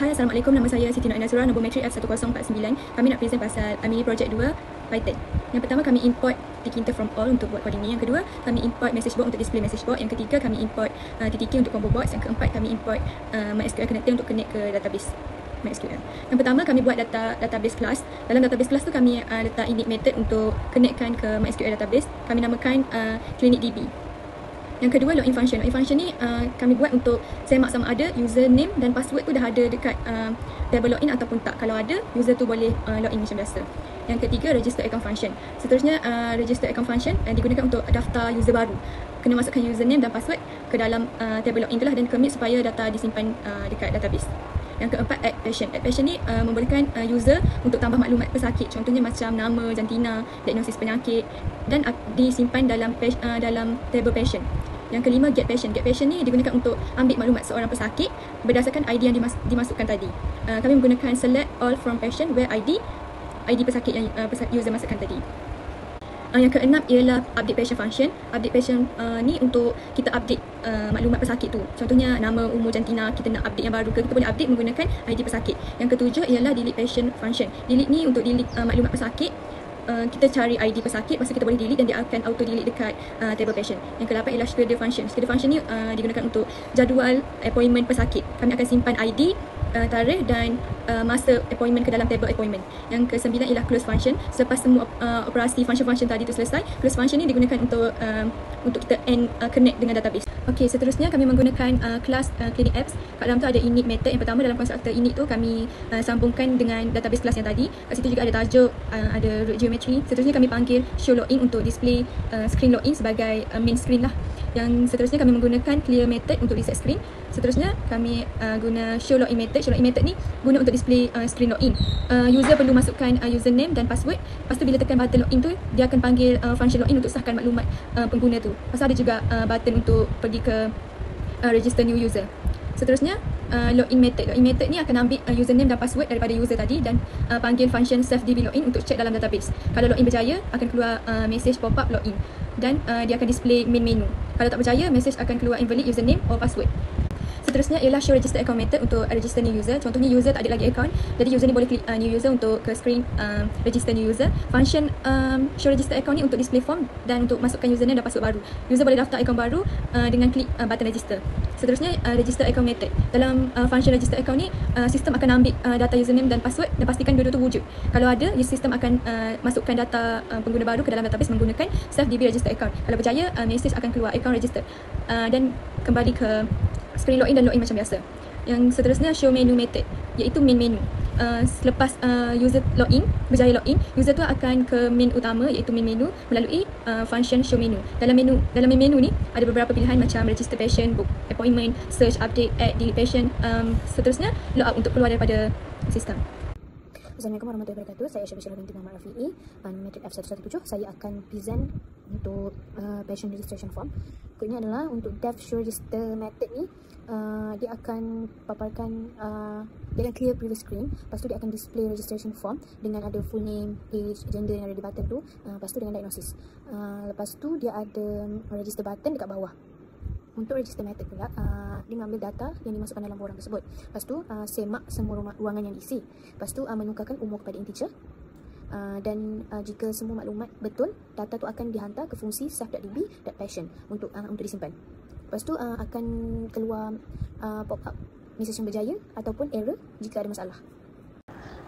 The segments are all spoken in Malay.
Hai, Assalamualaikum. Nama saya Siti Noor Nazura, nombor matrik F1049. Kami nak present pasal mini project 2 Python. Yang pertama, kami import TTK from all untuk buat coding ni. Yang kedua, kami import message board untuk display message board. Yang ketiga, kami import TTK untuk combo box. Yang keempat, kami import MySQL connector untuk connect ke database MySQL. Yang pertama, kami buat database class. Dalam database class tu kami letak init method untuk connectkan ke MySQL database. Kami namakan ClinicDB. Yang kedua, login function. Login function ni kami buat untuk semak sama ada username dan password tu dah ada dekat table login ataupun tak. Kalau ada, user tu boleh login macam biasa. Yang ketiga, register account function. Seterusnya, register account function digunakan untuk daftar user baru. Kena masukkan username dan password ke dalam table login tu lah dan commit supaya data disimpan dekat database. Yang keempat, add patient. Add patient ni membolehkan user untuk tambah maklumat pesakit. Contohnya macam nama, jantina, diagnosis penyakit dan disimpan dalam table patient. Yang kelima, get patient. Get patient ni digunakan untuk ambil maklumat seorang pesakit berdasarkan ID yang dimasukkan tadi. Kami menggunakan select all from patient where ID pesakit yang user masukkan tadi. Yang keenam ialah update patient function. Update patient ni untuk kita update maklumat pesakit tu. Contohnya nama, umur, jantina, kita nak update yang baru ke, kita boleh update menggunakan ID pesakit. Yang ketujuh ialah delete patient function. Delete ni untuk delete maklumat pesakit. Kita cari ID pesakit, lepas tu kita boleh delete dan dia akan auto delete dekat table patient. Yang ke-8 ialah schedule function. Schedule function ni digunakan untuk jadual appointment pesakit. Kami akan simpan ID, tarikh dan masa appointment ke dalam table appointment. Yang ke-9 ialah close function. Selepas semua operasi function tu selesai, close function ni digunakan untuk kita connect dengan database. Okey, seterusnya kami menggunakan kelas clinic apps. Kat dalam tu ada init method. Yang pertama, dalam konstruktor init tu kami sambungkan dengan database kelas yang tadi. Kat situ juga ada tajuk, ada root geometry. Seterusnya kami panggil show login untuk display screen login sebagai main screen lah. Yang seterusnya kami menggunakan clear method untuk reset screen. Seterusnya kami guna show login method. Show login method ni guna untuk display screen login. User perlu masukkan username dan password. Lepas tu bila tekan button login tu, dia akan panggil function login untuk sahkan maklumat pengguna tu. Lepas tu ada juga button untuk pergi ke register new user. Seterusnya login method. Login method ni akan ambil username dan password daripada user tadi dan panggil function self-db login untuk check dalam database. Kalau login berjaya, akan keluar message pop-up login dan dia akan display main menu. Kalau tak berjaya, message akan keluar invalid username or password. Seterusnya ialah show register account method untuk register new user. Contohnya user tak ada lagi account, jadi user ni boleh klik new user untuk ke screen register new user. Function show register account ni untuk display form dan untuk masukkan username dan password baru. User boleh daftar account baru dengan klik button register. Seterusnya register account method. Dalam function register account ni, sistem akan ambil data username dan password dan pastikan dua-dua tu wujud. Kalau ada, sistem akan masukkan data pengguna baru ke dalam database menggunakan self-db register account. Kalau berjaya, message akan keluar account register dan kembali ke screen login dan login macam biasa. Yang seterusnya show menu method, iaitu main menu. Selepas user login, berjaya login, user tu akan ke main utama iaitu main menu melalui function show menu. Dalam main menu ni ada beberapa pilihan macam register patient, book appointment, search, update, add, delete patient. Seterusnya log out untuk keluar daripada sistem. Assalamualaikum warahmatullahi wabarakatuh. Saya Syabashirah binti Muhammad Rafi'i, matrik F117. Saya akan present untuk patient registration form. Berikutnya adalah untuk dev show register method ni, dia akan paparkan, dia akan clear previous screen. Lepas tu dia akan display registration form dengan ada full name, age, gender yang ada di button tu. Lepas tu dengan diagnosis. Lepas tu dia ada register button dekat bawah. Untuk register method pula, dia mengambil data yang dimasukkan dalam borang tersebut. Lepas tu semak semua ruangan yang diisi. Lepas tu menukarkan umur kepada integer. Dan jika semua maklumat betul, data tu akan dihantar ke fungsi self.db.patient untuk disimpan. Lepas tu akan keluar pop-up message yang berjaya ataupun error jika ada masalah.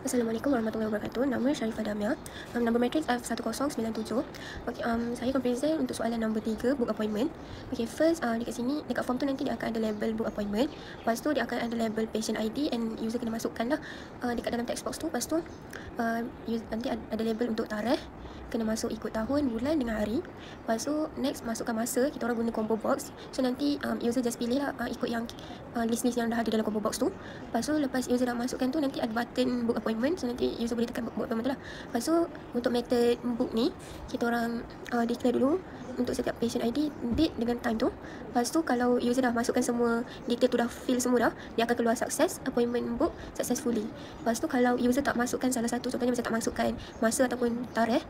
Assalamualaikum warahmatullahi wabarakatuh. Nama Sharifah Damia. Nombor matrik F1097. Okay, saya akan present untuk soalan nombor 3, book appointment. Okay, first dekat sini, dekat form tu nanti dia akan ada label book appointment. Lepas tu dia akan ada label patient ID and user kena masukkan lah dekat dalam text box tu. Lepas tu nanti ada label untuk tarikh, kena masuk ikut tahun, bulan dengan hari. Lepas tu next masukkan masa, kita orang guna combo box. So nanti user just pilih lah ikut yang list-list yang dah ada dalam combo box tu. Lepas tu lepas user dah masukkan tu, nanti ada button book appointment. So nanti user boleh tekan book appointment tu lah. Lepas tu untuk method book ni, kita orang declare dulu untuk setiap patient ID, date dengan time tu. Lepas tu kalau user dah masukkan semua detail tu, dah fill semua dah, dia akan keluar sukses, appointment book successfully. Lepas tu kalau user tak masukkan salah satu, contohnya macam tak masukkan masa ataupun tarikh,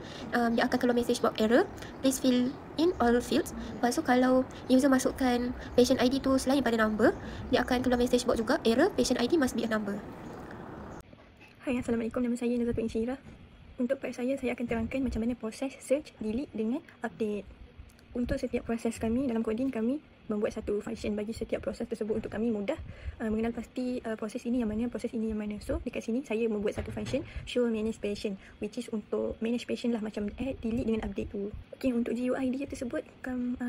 dia akan keluar message box error, please fill in all fields. Lepas tu kalau user masukkan patient ID tu selain pada number, dia akan keluar message box juga, error, patient ID must be a number. Hai, Assalamualaikum. Nama saya Nazatul Insyirah. Untuk part saya akan terangkan macam mana proses search, delete dengan update. Untuk setiap proses kami dalam coding, kami membuat satu function bagi setiap proses tersebut untuk kami mudah mengenal pasti proses ini yang mana, proses ini yang mana. So dekat sini saya membuat satu function show manage patient, which is untuk manage patient lah, macam add, delete dengan update tu. Okay, untuk GUID tersebut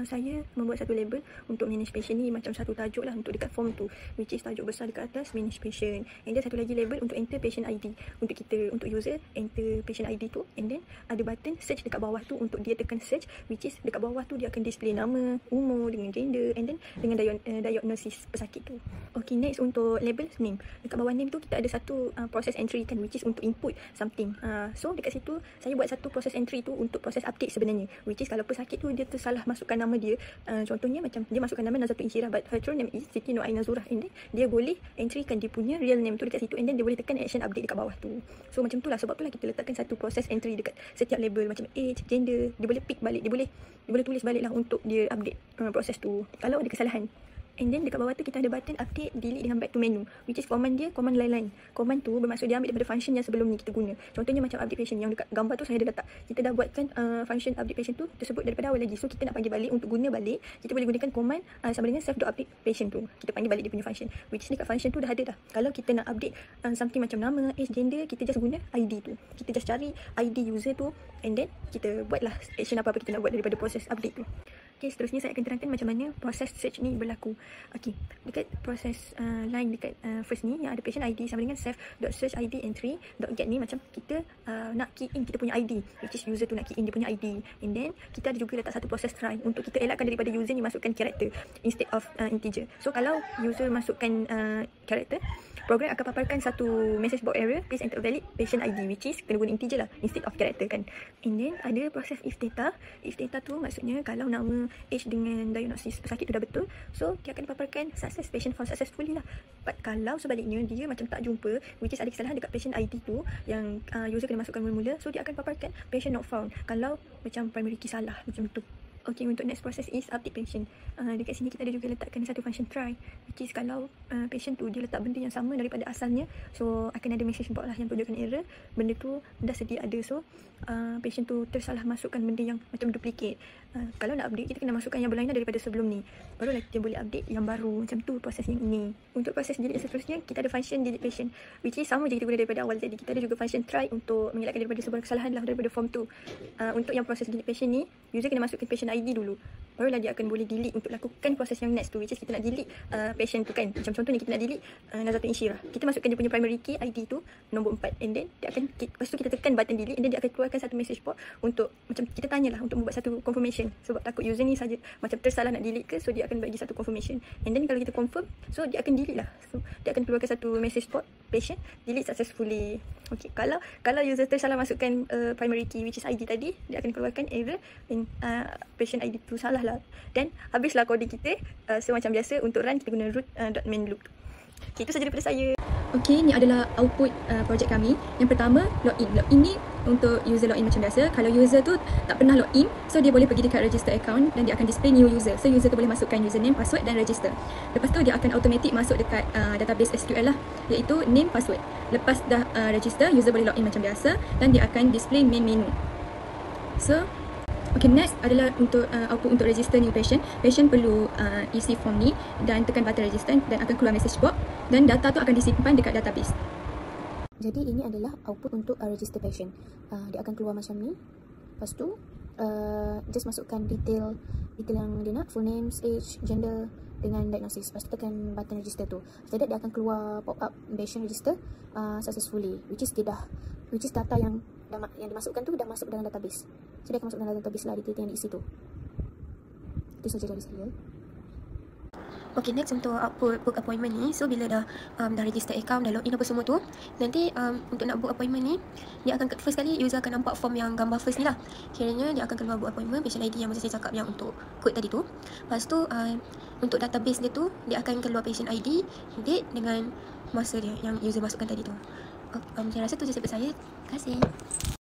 saya membuat satu label untuk manage patient ni, macam satu tajuk lah untuk dekat form tu, which is tajuk besar dekat atas manage patient, and then satu lagi label untuk enter patient ID untuk kita, untuk user enter patient ID tu, and then ada button search dekat bawah tu untuk dia tekan search, which is dekat bawah tu dia akan display nama, umur dengan gender, and then dengan diagnosis pesakit tu. Okay, next untuk label name. Dekat bawah name tu kita ada satu process entry kan, which is untuk input something. So dekat situ saya buat satu process entry tu untuk proses update sebenarnya, which is kalau pesakit tu dia tersalah masukkan nama dia, contohnya macam dia masukkan nama Nazatul Insyirah but her true name is Siti Nur Aina Zurah, and then dia boleh entrykan dia punya real name tu dekat situ, and then dia boleh tekan action update dekat bawah tu. So macam tu lah, sebab tu lah kita letakkan satu process entry dekat setiap label, macam age, gender, dia boleh pick balik, dia boleh tulis balik lah untuk dia update proses tu kalau ada kesalahan. And then dekat bawah tu kita ada button update, delete dengan back to menu, which is command dia, command lain-lain. Command tu bermaksud dia ambil daripada function yang sebelum ni kita guna. Contohnya macam update patient yang dekat gambar tu saya ada letak. Kita dah buatkan function update patient tu tersebut daripada awal lagi. So kita nak panggil balik, untuk guna balik kita boleh gunakan command sama dengan self.update patient tu. Kita panggil balik dia punya function, which is dekat function tu dah ada dah. Kalau kita nak update something macam nama, age, gender, kita just guna ID tu. Kita just cari ID user tu, and then kita buatlah action apa-apa kita nak buat daripada proses update tu. Okay, seterusnya saya akan terangkan macam mana proses search ni berlaku. Okay, dekat proses line dekat first ni yang ada patient ID sama dengan self.search ID entry.get ni, macam kita nak key in kita punya ID, which is user tu nak key in dia punya ID, and then kita ada juga letak satu proses try untuk kita elakkan daripada user ni masukkan character instead of integer. So kalau user masukkan character, program akan paparkan satu message box error, please enter valid patient ID, which is kena guna integer lah instead of character kan. And then ada proses if data. If data tu maksudnya kalau nama, age dengan diagnosis pesakit tu dah betul, so dia akan paparkan success, patient found successfully lah. But kalau sebaliknya dia macam tak jumpa, which is ada kesalahan dekat patient ID tu yang user kena masukkan mula-mula, so dia akan paparkan patient not found kalau macam primary key salah macam tu. Okay, untuk next process is update patient. Dekat sini kita ada juga letakkan satu function try, which is kalau patient tu dia letak benda yang sama daripada asalnya, so akan ada message box lah yang tunjukkan error, benda tu dah sedia ada, so patient tu tersalah masukkan benda yang macam duplicate. Kalau nak update, kita kena masukkan yang berlainan daripada sebelum ni, barulah kita boleh update yang baru. Macam tu proses yang ini. Untuk proses delete seterusnya, kita ada function delete patient, which is sama je kita guna daripada awal tadi. Kita ada juga function try untuk mengelakkan daripada sebuah kesalahan lah daripada form tu. Untuk yang proses delete patient ni, user kena masukkan patient ID dulu, barulah dia akan boleh delete untuk lakukan proses yang next tu, which is kita nak delete patient tu kan. Macam contoh ni, kita nak delete Nazatul Insyirah, kita masukkan dia punya primary key ID tu nombor 4, and then dia akan, lepas tu kita tekan button delete, and then dia akan keluarkan satu message box untuk macam kita tanyalah untuk membuat satu confirmation, sebab takut user ni saja macam tersalah nak delete ke, so dia akan bagi satu confirmation, and then kalau kita confirm, so dia akan delete lah, so dia akan keluarkan satu message box patient delete successfully. Okay, kalau user tersalah masukkan primary key, which is ID tadi, dia akan keluarkan error dan patient ID tu salah lah, dan habislah coding kita. So macam biasa untuk run kita guna root.main loop. Okay, itu saja daripada saya. Okay, ni adalah output projek kami. Yang pertama, login. Login ni untuk user login macam biasa. Kalau user tu tak pernah login, so dia boleh pergi dekat register account dan dia akan display new user. So user tu boleh masukkan username, password dan register. Lepas tu dia akan automatic masuk dekat database SQL lah, iaitu name, password. Lepas dah register, user boleh login macam biasa dan dia akan display main menu. So okay, next adalah untuk output untuk register new patient. Patient perlu isi form ni dan tekan button register dan akan keluar message box dan data tu akan disimpan dekat database. Jadi ini adalah output untuk register patient. Dia akan keluar macam ni. Lepas tu just masukkan detail yang dia nak, full names, age, gender dengan diagnosis. Lepas tu tekan button register tu. Setelah dia akan keluar pop up patient register successfully, which is data yang dimasukkan tu dah masuk dalam database. So dia akan masuk dalam database lah detail yang diisi tu. Itu saja dari saya. Okay, next untuk output book appointment ni. So bila dah register account, dah login apa semua tu, nanti untuk nak book appointment ni, dia akan first kali user akan nampak form yang gambar first ni lah. Kiranya dia akan keluar book appointment, patient ID yang macam saya cakap yang untuk kod tadi tu. Lepas tu untuk database dia tu, dia akan keluar patient ID, date dengan masa dia yang user masukkan tadi tu. Saya rasa tu je daripada saya. Terima kasih.